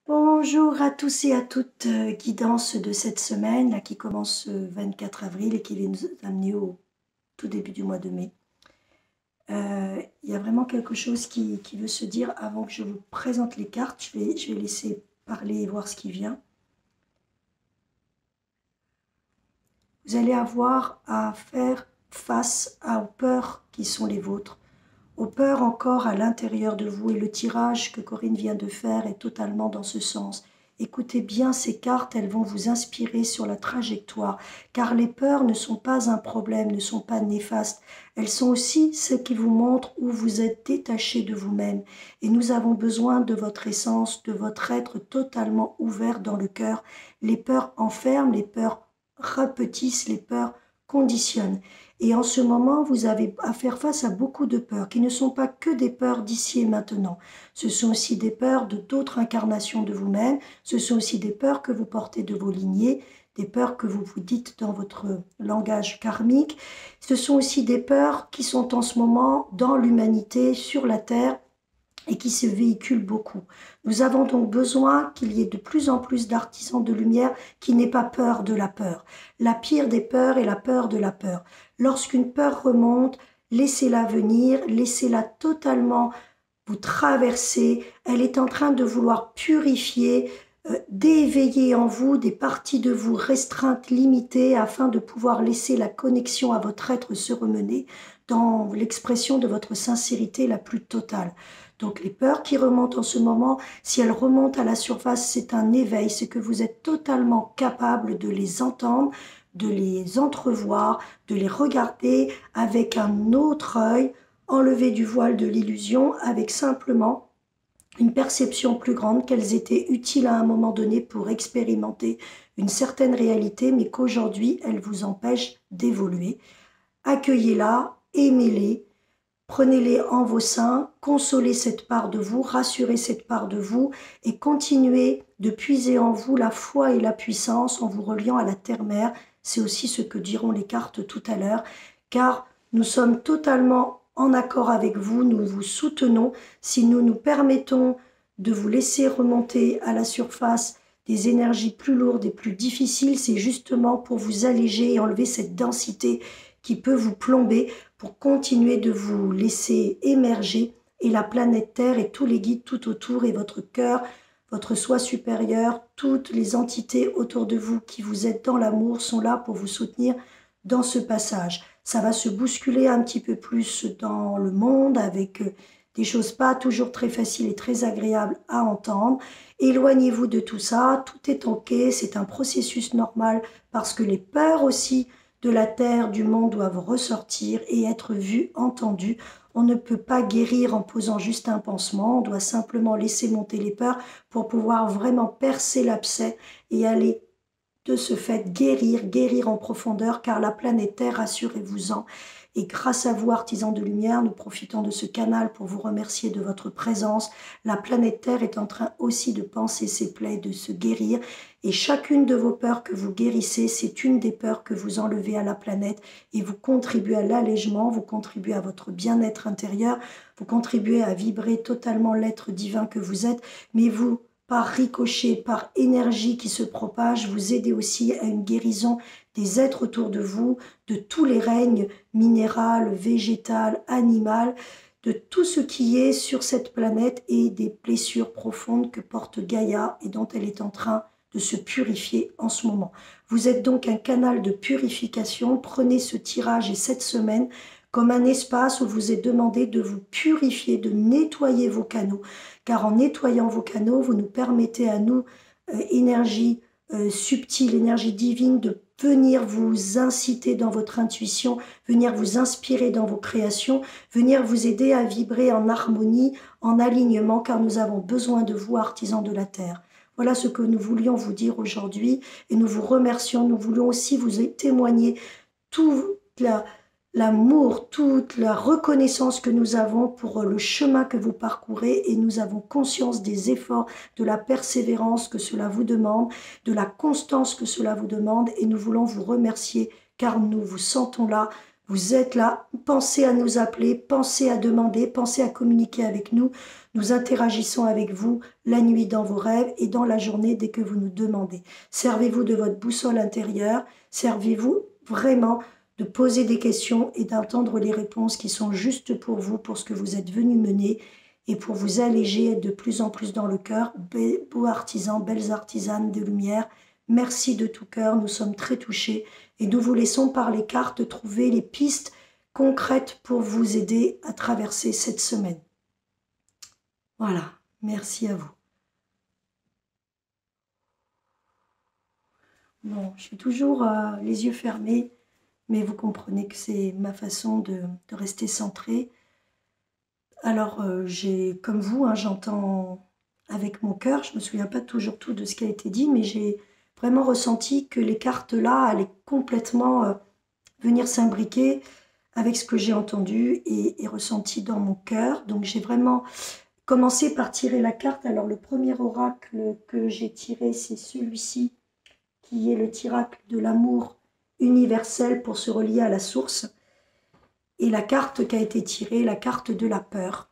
Bonjour à tous et à toutes, guidance de cette semaine là, qui commence ce 24 avril et qui va nous amener au tout début du mois de mai. Il y a vraiment quelque chose qui veut se dire avant que je vous présente les cartes. Je vais laisser parler et voir ce qui vient. Vous allez avoir à faire face aux peurs qui sont les vôtres, aux peurs encore à l'intérieur de vous, et le tirage que Corinne vient de faire est totalement dans ce sens. Écoutez bien ces cartes, elles vont vous inspirer sur la trajectoire, car les peurs ne sont pas un problème, ne sont pas néfastes. Elles sont aussi ce qui vous montrent où vous êtes détaché de vous-même. Et nous avons besoin de votre essence, de votre être totalement ouvert dans le cœur. Les peurs enferment, les peurs rapetissent, les peurs conditionnent. Et en ce moment, vous avez à faire face à beaucoup de peurs qui ne sont pas que des peurs d'ici et maintenant. Ce sont aussi des peurs de d'autres incarnations de vous-même. Ce sont aussi des peurs que vous portez de vos lignées, des peurs que vous vous dites dans votre langage karmique. Ce sont aussi des peurs qui sont en ce moment dans l'humanité, sur la Terre, et qui se véhiculent beaucoup. Nous avons donc besoin qu'il y ait de plus en plus d'artisans de lumière qui n'aient pas peur de la peur. La pire des peurs est la peur de la peur. Lorsqu'une peur remonte, laissez-la venir, laissez-la totalement vous traverser. Elle est en train de vouloir purifier, d'éveiller en vous des parties de vous restreintes, limitées, afin de pouvoir laisser la connexion à votre être se remener dans l'expression de votre sincérité la plus totale. Donc les peurs qui remontent en ce moment, si elles remontent à la surface, c'est un éveil, c'est que vous êtes totalement capable de les entendre, de les entrevoir, de les regarder avec un autre œil, enlever du voile de l'illusion, avec simplement une perception plus grande qu'elles étaient utiles à un moment donné pour expérimenter une certaine réalité, mais qu'aujourd'hui, elles vous empêchent d'évoluer. Accueillez-la, aimez-les, prenez-les en vos seins, consolez cette part de vous, rassurez cette part de vous et continuez de puiser en vous la foi et la puissance en vous reliant à la terre-mère. C'est aussi ce que diront les cartes tout à l'heure, car nous sommes totalement en accord avec vous, nous vous soutenons. Si nous nous permettons de vous laisser remonter à la surface des énergies plus lourdes et plus difficiles, c'est justement pour vous alléger et enlever cette densité qui peut vous plomber, pour continuer de vous laisser émerger, et la planète Terre et tous les guides tout autour et votre cœur, votre soi supérieur, toutes les entités autour de vous qui vous êtes dans l'amour sont là pour vous soutenir dans ce passage. Ça va se bousculer un petit peu plus dans le monde avec des choses pas toujours très faciles et très agréables à entendre. Éloignez-vous de tout ça, tout est ok, c'est un processus normal parce que les peurs aussi de la terre, du monde doivent ressortir et être vus, entendus. On ne peut pas guérir en posant juste un pansement, on doit simplement laisser monter les peurs pour pouvoir vraiment percer l'abcès et aller de ce fait guérir en profondeur, car la planète Terre, rassurez-vous-en, et grâce à vous, artisans de lumière, nous profitons de ce canal pour vous remercier de votre présence. La planète Terre est en train aussi de panser ses plaies, de se guérir. Et chacune de vos peurs que vous guérissez, c'est une des peurs que vous enlevez à la planète et vous contribuez à l'allègement, vous contribuez à votre bien-être intérieur, vous contribuez à vibrer totalement l'être divin que vous êtes, mais vous, par ricochet, par énergie qui se propage, vous aidez aussi à une guérison des êtres autour de vous, de tous les règnes minéral, végétal, animal, de tout ce qui est sur cette planète et des blessures profondes que porte Gaïa et dont elle est en train de se purifier en ce moment. Vous êtes donc un canal de purification. Prenez ce tirage et cette semaine comme un espace où vous est demandé de vous purifier, de nettoyer vos canaux. Car en nettoyant vos canaux, vous nous permettez à nous, énergie subtile, énergie divine, de venir vous inciter dans votre intuition, venir vous inspirer dans vos créations, venir vous aider à vibrer en harmonie, en alignement, car nous avons besoin de vous, artisans de la Terre. Voilà ce que nous voulions vous dire aujourd'hui et nous vous remercions. Nous voulons aussi vous témoigner toute l'amour, toute la reconnaissance que nous avons pour le chemin que vous parcourez, et nous avons conscience des efforts, de la persévérance que cela vous demande, de la constance que cela vous demande, et nous voulons vous remercier car nous vous sentons là, Vous êtes là, pensez à nous appeler, pensez à demander, pensez à communiquer avec nous. Nous interagissons avec vous la nuit dans vos rêves et dans la journée dès que vous nous demandez. Servez-vous de votre boussole intérieure, servez-vous vraiment de poser des questions et d'entendre les réponses qui sont justes pour vous, pour ce que vous êtes venu mener et pour vous alléger de plus en plus dans le cœur. Beaux artisans, belles artisanes de lumière, merci de tout cœur, nous sommes très touchés et nous vous laissons par les cartes trouver les pistes concrètes pour vous aider à traverser cette semaine. Voilà, merci à vous. Bon, je suis toujours les yeux fermés, mais vous comprenez que c'est ma façon de rester centrée. Alors, comme vous, hein, j'entends avec mon cœur, je ne me souviens pas toujours tout de ce qui a été dit, mais j'ai vraiment ressenti que les cartes là allaient complètement venir s'imbriquer avec ce que j'ai entendu et ressenti dans mon cœur. Donc, j'ai vraiment commencé par tirer la carte. Alors, le premier oracle que j'ai tiré, c'est celui-ci, qui est le tiracle de l'amour universel pour se relier à la source. Et la carte qui a été tirée, la carte de la peur.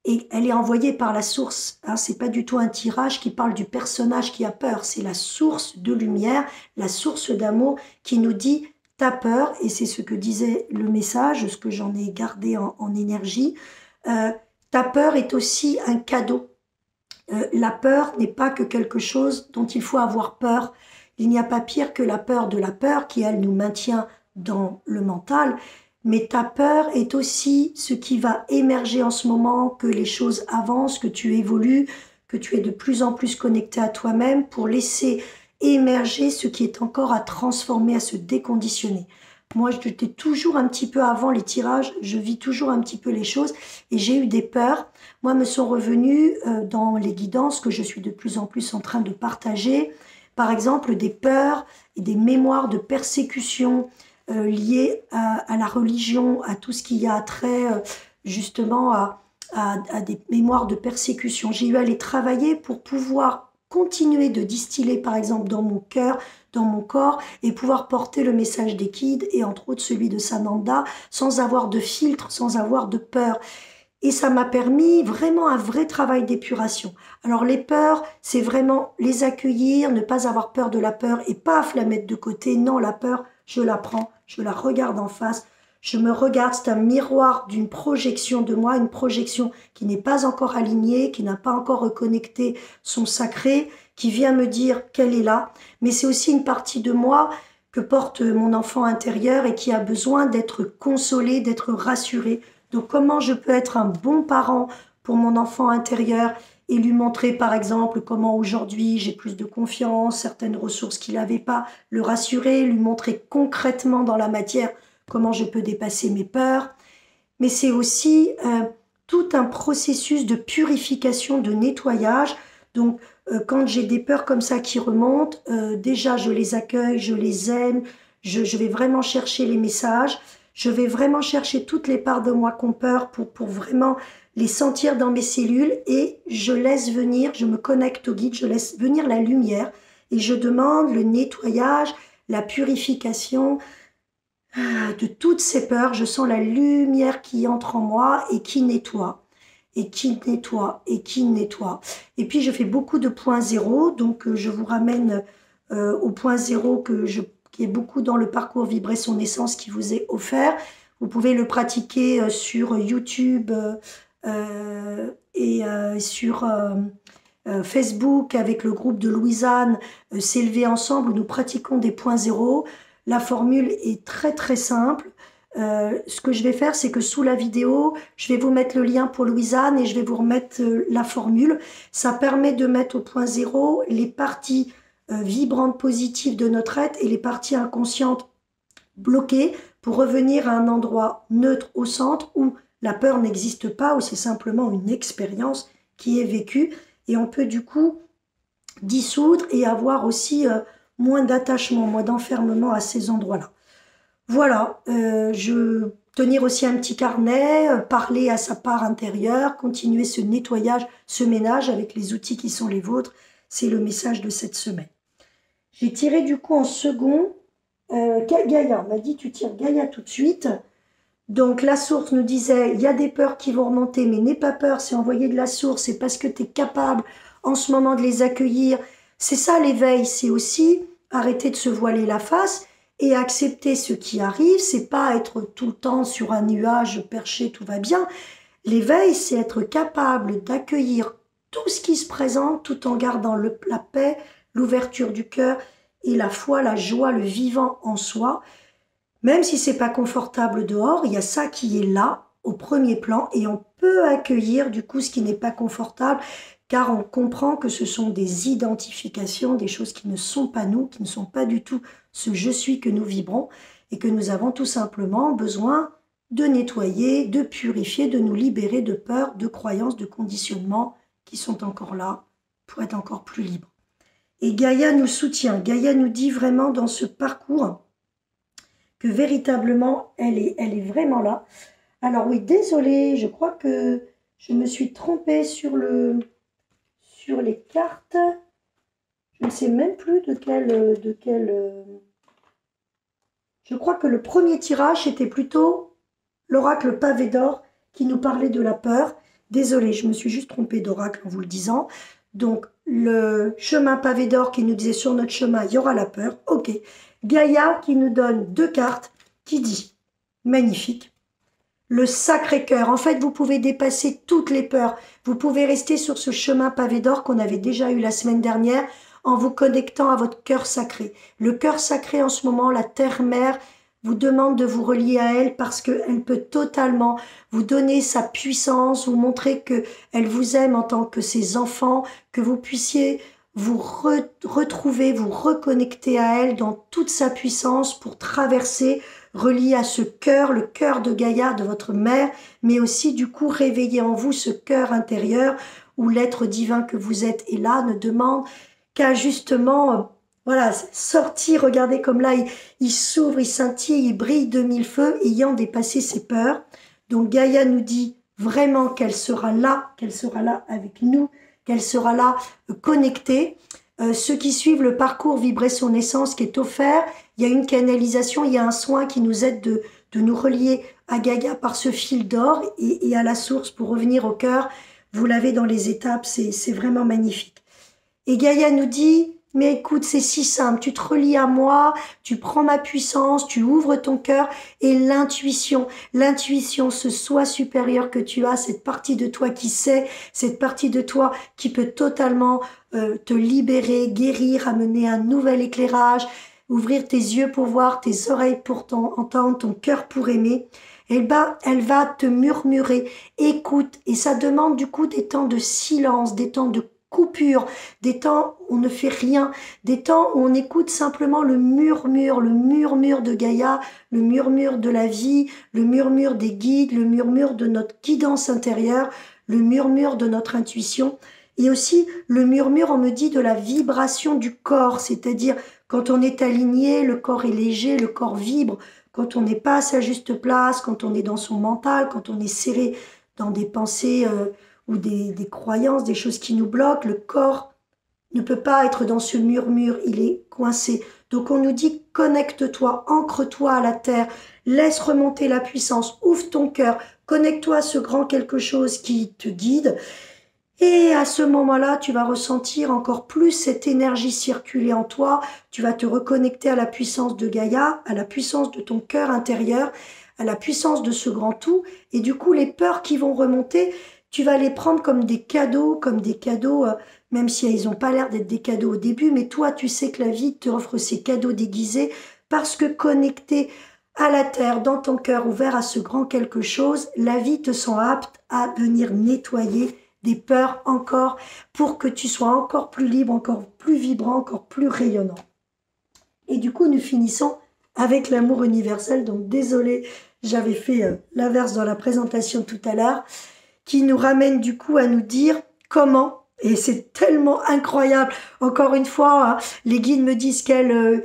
Et elle est envoyée par la source. Hein, c'est pas du tout un tirage qui parle du personnage qui a peur. C'est la source de lumière, la source d'amour qui nous dit « t'as peur ». Et c'est ce que disait le message, ce que j'en ai gardé en énergie. Ta peur est aussi un cadeau. La peur n'est pas que quelque chose dont il faut avoir peur. Il n'y a pas pire que la peur de la peur qui, elle, nous maintient dans le mental. Mais ta peur est aussi ce qui va émerger en ce moment, que les choses avancent, que tu évolues, que tu es de plus en plus connecté à toi-même pour laisser émerger ce qui est encore à transformer, à se déconditionner. Moi, j'étais toujours un petit peu avant les tirages, je vis toujours un petit peu les choses et j'ai eu des peurs. Moi, me sont revenues dans les guidances que je suis de plus en plus en train de partager, par exemple des peurs et des mémoires de persécution liées à la religion, à tout ce qui a trait justement à des mémoires de persécution. J'ai eu à les travailler pour pouvoir continuer de distiller, par exemple, dans mon cœur, dans mon corps, et pouvoir porter le message des Kids, et entre autres celui de Sananda, sans avoir de filtre, sans avoir de peur. Et ça m'a permis vraiment un vrai travail d'épuration. Alors les peurs, c'est vraiment les accueillir, ne pas avoir peur de la peur, et paf, la mettre de côté. Non, la peur, je la prends, je la regarde en face, je me regarde, c'est un miroir d'une projection de moi, une projection qui n'est pas encore alignée, qui n'a pas encore reconnecté son sacré, qui vient me dire qu'elle est là. Mais c'est aussi une partie de moi que porte mon enfant intérieur et qui a besoin d'être consolé, d'être rassuré. Donc comment je peux être un bon parent pour mon enfant intérieur et lui montrer par exemple comment aujourd'hui j'ai plus de confiance, certaines ressources qu'il n'avait pas, le rassurer, lui montrer concrètement dans la matière comment je peux dépasser mes peurs. Mais c'est aussi tout un processus de purification, de nettoyage. Donc, quand j'ai des peurs comme ça qui remontent, déjà, je les accueille, je les aime, je vais vraiment chercher les messages, je vais vraiment chercher toutes les parts de moi qui ont peur pour vraiment les sentir dans mes cellules et je laisse venir, je me connecte au guide, je laisse venir la lumière et je demande le nettoyage, la purification, de toutes ces peurs. Je sens la lumière qui entre en moi et qui nettoie, et qui nettoie, et qui nettoie. Et puis, je fais beaucoup de points zéro, donc je vous ramène au point zéro qui est beaucoup dans le parcours Vibrer son essence qui vous est offert. Vous pouvez le pratiquer sur YouTube et sur Facebook avec le groupe de Louisanne, S'élever ensemble, où nous pratiquons des points zéro. La formule est très très simple. Ce que je vais faire, c'est que sous la vidéo, je vais vous mettre le lien pour Louisanne et je vais vous remettre la formule. Ça permet de mettre au point zéro les parties vibrantes positives de notre être et les parties inconscientes bloquées pour revenir à un endroit neutre au centre où la peur n'existe pas, où c'est simplement une expérience qui est vécue. Et on peut du coup dissoudre et avoir aussi moins d'attachement, moins d'enfermement à ces endroits-là. Voilà, tenir aussi un petit carnet, parler à sa part intérieure, continuer ce nettoyage, ce ménage avec les outils qui sont les vôtres, c'est le message de cette semaine. J'ai tiré du coup en second Gaïa, on m'a dit tu tires Gaïa tout de suite. Donc la source nous disait, il y a des peurs qui vont remonter, mais n'aie pas peur, c'est envoyé de la source, c'est parce que tu es capable en ce moment de les accueillir. C'est ça l'éveil, c'est aussi arrêter de se voiler la face et accepter ce qui arrive. C'est pas être tout le temps sur un nuage perché, tout va bien. L'éveil, c'est être capable d'accueillir tout ce qui se présente tout en gardant la paix, l'ouverture du cœur et la foi, la joie, le vivant en soi. Même si c'est pas confortable dehors, il y a ça qui est là, au premier plan, et on peut accueillir du coup ce qui n'est pas confortable, car on comprend que ce sont des identifications, des choses qui ne sont pas nous, qui ne sont pas du tout ce je suis que nous vibrons, et que nous avons tout simplement besoin de nettoyer, de purifier, de nous libérer de peurs, de croyances, de conditionnements qui sont encore là pour être encore plus libres. Et Gaïa nous soutient, Gaïa nous dit vraiment dans ce parcours que véritablement, elle est vraiment là. Alors oui, désolée, je crois que je me suis trompée sur les cartes. Je ne sais même plus de quel. Je crois que le premier tirage était plutôt l'oracle pavé d'or qui nous parlait de la peur. Désolée, je me suis juste trompée d'oracle en vous le disant. Donc, le chemin pavé d'or qui nous disait sur notre chemin, il y aura la peur. Ok. Gaïa qui nous donne 2 cartes qui dit, magnifique, le Sacré-Cœur. En fait, vous pouvez dépasser toutes les peurs. Vous pouvez rester sur ce chemin pavé d'or qu'on avait déjà eu la semaine dernière en vous connectant à votre cœur sacré. Le cœur sacré en ce moment, la terre-mère, vous demande de vous relier à elle parce qu'elle peut totalement vous donner sa puissance, vous montrer qu'elle vous aime en tant que ses enfants, que vous puissiez vous retrouver, vous reconnecter à elle dans toute sa puissance pour traverser, relié à ce cœur, le cœur de Gaïa, de votre mère, mais aussi du coup réveiller en vous ce cœur intérieur où l'être divin que vous êtes est là, ne demande qu'à justement voilà, sortir, regardez comme là, il s'ouvre, il scintille, il brille de mille feux, ayant dépassé ses peurs. Donc Gaïa nous dit vraiment qu'elle sera là avec nous, qu'elle sera là connectée. Ceux qui suivent le parcours Vibrer son essence qui est offert, il y a une canalisation, il y a un soin qui nous aide de nous relier à Gaïa par ce fil d'or et à la source pour revenir au cœur. Vous l'avez dans les étapes, c'est vraiment magnifique. Et Gaïa nous dit, mais écoute, c'est si simple, tu te relies à moi, tu prends ma puissance, tu ouvres ton cœur et l'intuition, ce soi supérieur que tu as, cette partie de toi qui sait, cette partie de toi qui peut totalement te libérer, guérir, amener un nouvel éclairage, ouvrir tes yeux pour voir, tes oreilles pour entendre, ton cœur pour aimer. Elle va te murmurer, écoute, et ça demande du coup des temps de silence, des temps de coupure, des temps où on ne fait rien, des temps où on écoute simplement le murmure de Gaïa, le murmure de la vie, le murmure des guides, le murmure de notre guidance intérieure, le murmure de notre intuition, et aussi le murmure, on me dit, de la vibration du corps, c'est-à-dire quand on est aligné, le corps est léger, le corps vibre, quand on n'est pas à sa juste place, quand on est dans son mental, quand on est serré dans des pensées ou des croyances, des choses qui nous bloquent, le corps ne peut pas être dans ce murmure, il est coincé. Donc on nous dit connecte-toi, ancre-toi à la terre, laisse remonter la puissance, ouvre ton cœur, connecte-toi à ce grand quelque chose qui te guide. Et à ce moment-là, tu vas ressentir encore plus cette énergie circuler en toi. Tu vas te reconnecter à la puissance de Gaïa, à la puissance de ton cœur intérieur, à la puissance de ce grand tout. Et du coup, les peurs qui vont remonter, tu vas les prendre comme des cadeaux, même si ils n'ont pas l'air d'être des cadeaux au début. Mais toi, tu sais que la vie te offre ces cadeaux déguisés parce que connecté à la terre, dans ton cœur ouvert à ce grand quelque chose, la vie te sent apte à venir nettoyer des peurs encore, pour que tu sois encore plus libre, encore plus vibrant, encore plus rayonnant. Et du coup, nous finissons avec l'amour universel. Donc, désolé, j'avais fait l'inverse dans la présentation tout à l'heure, qui nous ramène du coup à nous dire comment, et c'est tellement incroyable. Encore une fois, hein, les guides me disent quelle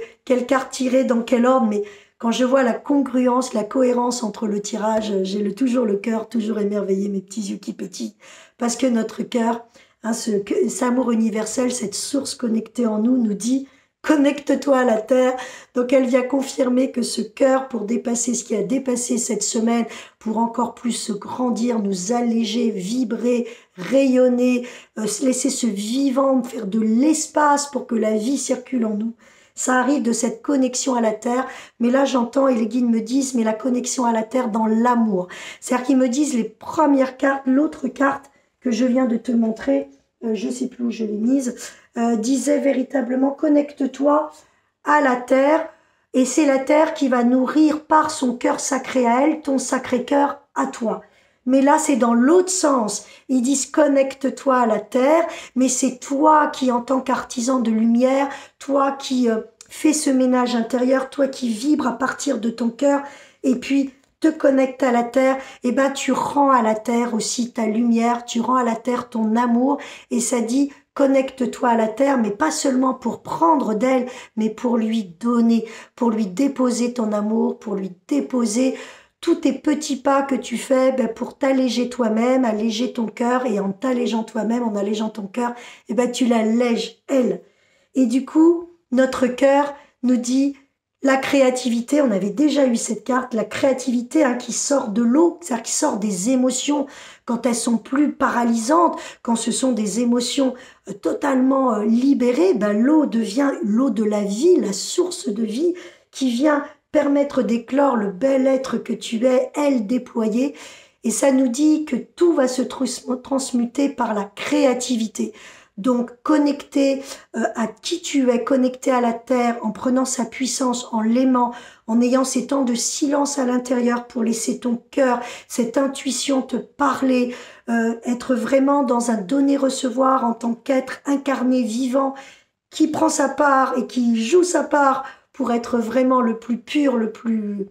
carte tirer, dans quel ordre, mais quand je vois la congruence, la cohérence entre le tirage, j'ai toujours le cœur, toujours émerveillé, mes petits yeux qui pétillent. Parce que notre cœur, hein, cet amour universel, cette source connectée en nous, nous dit Connecte-toi à la terre. Donc elle vient confirmer que ce cœur, pour dépasser ce qui a dépassé cette semaine, pour encore plus se grandir, nous alléger, vibrer, rayonner, laisser ce vivant faire de l'espace pour que la vie circule en nous. Ça arrive de cette connexion à la terre, mais là j'entends et les guides me disent, mais la connexion à la terre dans l'amour. C'est-à-dire qu'ils me disent les premières cartes, l'autre carte que je viens de te montrer, je ne sais plus où je l'ai mise, disait véritablement connecte-toi à la terre et c'est la terre qui va nourrir par son cœur sacré à elle ton sacré cœur à toi. Mais là, c'est dans l'autre sens. Ils disent connecte-toi à la terre, mais c'est toi qui, en tant qu'artisan de lumière, toi qui fais ce ménage intérieur, toi qui vibres à partir de ton cœur, et puis te connecte à la terre, et ben tu rends à la terre aussi ta lumière, tu rends à la terre ton amour, et ça dit connecte-toi à la terre, mais pas seulement pour prendre d'elle, mais pour lui donner, pour lui déposer ton amour, pour lui déposer tous tes petits pas que tu fais ben, pour t'alléger toi-même, alléger ton cœur, et en t'allégeant toi-même, en allégeant ton cœur, et ben tu l'allèges, elle. Et du coup, notre cœur nous dit la créativité, on avait déjà eu cette carte, la créativité qui sort de l'eau, c'est-à-dire qui sort des émotions quand elles sont plus paralysantes, quand ce sont des émotions totalement libérées, ben, l'eau devient l'eau de la vie, la source de vie qui vient permettre d'éclore le bel être que tu es, elle déployée. Et ça nous dit que tout va se transmuter par la créativité. Donc, connecté à qui tu es, connecté à la terre, en prenant sa puissance, en l'aimant, en ayant ces temps de silence à l'intérieur pour laisser ton cœur, cette intuition te parler, être vraiment dans un donner-recevoir en tant qu'être incarné, vivant, qui prend sa part et qui joue sa part pour être vraiment le plus pur, le plus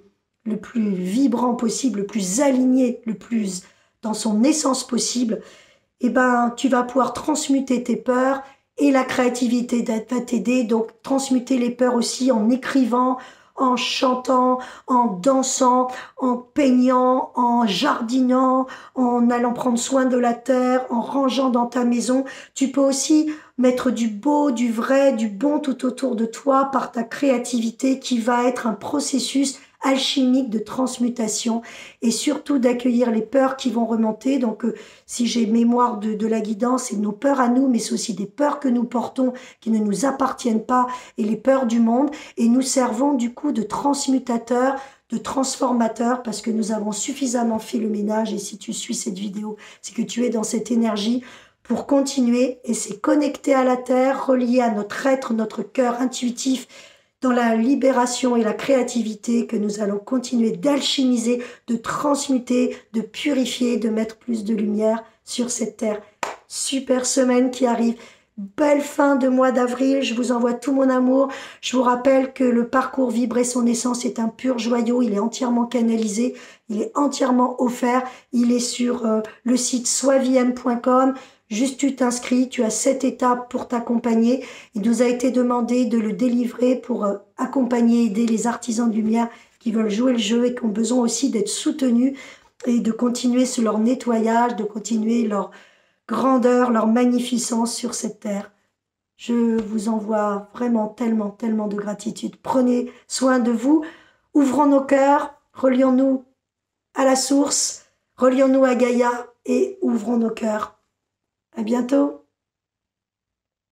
vibrant possible, le plus aligné, le plus dans son essence possible, eh ben, tu vas pouvoir transmuter tes peurs et la créativité va t'aider. Donc, transmuter les peurs aussi en écrivant, en chantant, en dansant, en peignant, en jardinant, en allant prendre soin de la terre, en rangeant dans ta maison. Tu peux aussi mettre du beau, du vrai, du bon tout autour de toi par ta créativité qui va être un processus alchimique de transmutation et surtout d'accueillir les peurs qui vont remonter. Donc, si j'ai mémoire de la guidance, c'est nos peurs à nous, mais c'est aussi des peurs que nous portons qui ne nous appartiennent pas et les peurs du monde. Et nous servons du coup de transmutateurs, de transformateurs parce que nous avons suffisamment fait le ménage. Et si tu suis cette vidéo, c'est que tu es dans cette énergie pour continuer et c'est connecté à la terre, relié à notre être, notre cœur intuitif, dans la libération et la créativité que nous allons continuer d'alchimiser, de transmuter, de purifier, de mettre plus de lumière sur cette terre. Super semaine qui arrive. Belle fin de mois d'avril, je vous envoie tout mon amour. Je vous rappelle que le parcours Vibrer son essence est un pur joyau, il est entièrement canalisé, il est entièrement offert, il est sur le site soiviem.com. Juste tu t'inscris, tu as 7 étapes pour t'accompagner. Il nous a été demandé de le délivrer pour accompagner, aider les artisans de lumière qui veulent jouer le jeu et qui ont besoin aussi d'être soutenus et de continuer sur leur nettoyage, de continuer leur grandeur, leur magnificence sur cette terre. Je vous envoie vraiment tellement, tellement de gratitude. Prenez soin de vous, ouvrons nos cœurs, relions-nous à la source, relions-nous à Gaïa et ouvrons nos cœurs. À bientôt.